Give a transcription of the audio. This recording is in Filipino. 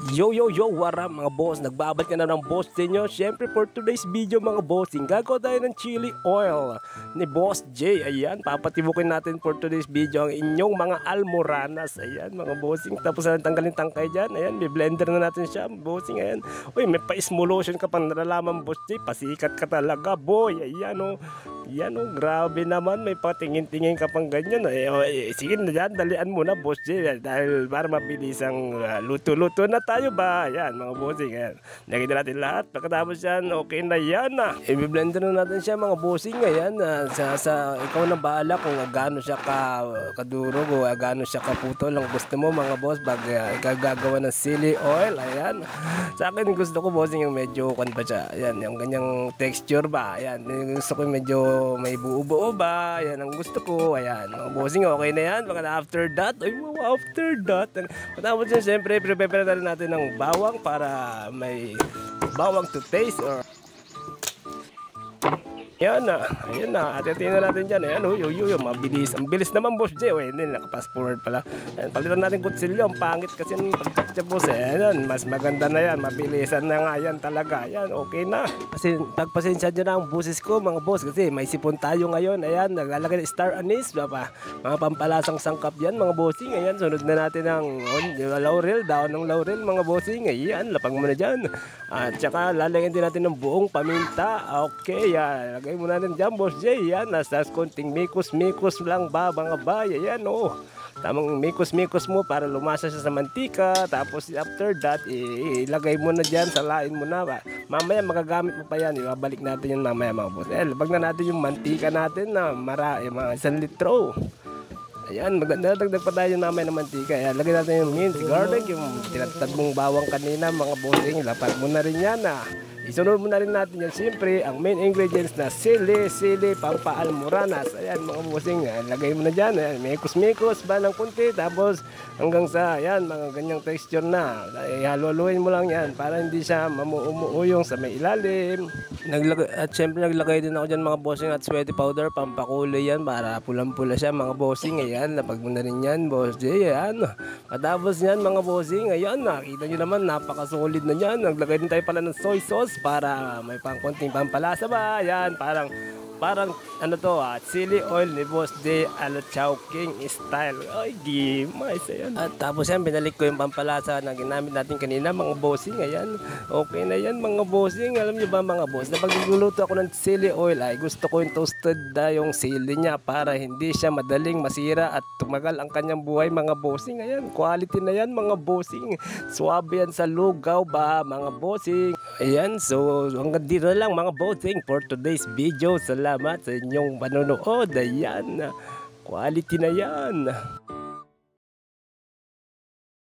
Yo yo yo, what up mga boss? Nagbabalik na ng boss sa inyo. Syempre for today's video mga bossing, gagawa tayo ng chili oil ni Boss J. Ayan, papatibukin natin for today's video ang inyong mga almoranas. Ayan mga bossing, tapos na tanggalin tangkay dyan. Ayan, may blender na natin siya bossing. Ayan, uy, may pa-smolotion ka pang nalalaman Boss J. Pasikat ka talaga boy. Ayan o, yan o, grabe naman. May patingin-tingin ka pang ganyan. Sige na dyan, dalian mo na Boss J. Dahil para mabilis ang luto-luto na tayo ba? Ayan mga bossing, ayan. Nakita natin lahat. Pagkatapos yan, okay na yan na. I-blender na natin siya mga bossing. Ayan, ikaw na bahala kung gaano siya kadurog o gaano siya kaputol ang gusto mo mga boss pag gagawa ng chili oil. Ayan. Sa akin gusto ko bossing yung medyo pa siya. Ayan, yung ganyang texture ba? Ayan, gusto ko medyo may buo-buo ba? Ayan ang gusto ko. Ayan, mga bossing, okay na yan. After that, patapos yan, syempre, prepare na natin ng bawang para may bawang to taste or yan na, ayun na, atitin na natin dyan. Ayan, mabilis. Ang bilis naman Boss J. Hindi, naka-fast forward pala. Ayan, palitan natin kutsilyo. Ang pangit kasi ng pagkakcha boss. Ayan, mas maganda na yan. Mabilisan na nga yan talaga. Ayan, okay na. Kasi pagpasensya nyo na ang busis ko mga boss. Kasi may sipon tayo ngayon. Ayan, naglalagay ng star anise. Mga pampalasang sangkap yan mga bossing. Ayan, sunod na natin ng laurel. Daon ng laurel mga bossing. Ayan, lapag mo na dyan. At saka lalagyan din natin ng buong paminta. Okay, yan. Lagay mo natin dyan Boss J. Yan, nasa konting mikos-mikos lang ba mga bay. Ayan o. Tamang mikos-mikos mo para lumasa siya sa mantika. Tapos after that, ilagay mo na dyan, salain mo na ba. Mamaya magagamit mo pa yan. Ibabalik natin yan mamaya mga boss. Labag na natin yung mantika natin na mga 1 litro. Ayan, magdadagdag pa tayo mamaya ng mantika. Ayan, lagay natin yung mint garlic, yung tinatad mong bawang kanina mga bossing. Lapag mo na rin yan Isunod mo na rin natin yan siyempre ang main ingredients na sili pampaalmoranas. Ayan mga bossing, lagay mo na dyan. Ayan, mikos-mikos ba ng kunti. Tapos hanggang sa ayan, mga ganyang texture na. Haluhaluin mo lang yan para hindi siya mamuuyong sa may ilalim. At siyempre naglagay din ako dyan mga bossing at sweaty powder. Pampakulay yan para pulang-pula siya mga bossing. Ayan, lapag mo na rin yan Boss J. Ayan. Matapos yan mga bossing, ayan, nakita nyo naman napaka-solid na yan. Naglagay din tayo pala ng soy sauce para may konting pampalasa ba. Ayan, parang ano to chili oil ni Boss J ala Chowking style. Ay di mais. Ayan. At tapos yan, binalik ko yung pampalasa na ginamit natin kanina mga bossing. Ayan, okay na yan mga bossing. Alam nyo ba mga boss, na pag nagluluto ako ng chili oil ay gusto ko yung toasted na yung sili niya para hindi siya madaling masira at tumagal ang kanyang buhay mga bossing. Ayan, quality na yan mga bossing. Suwabe yan sa lugaw ba mga bossing. Ayan, so hanggang dito na lang mga bossing for today's video. Salamat sa inyong panonood. Ayan, quality na yan.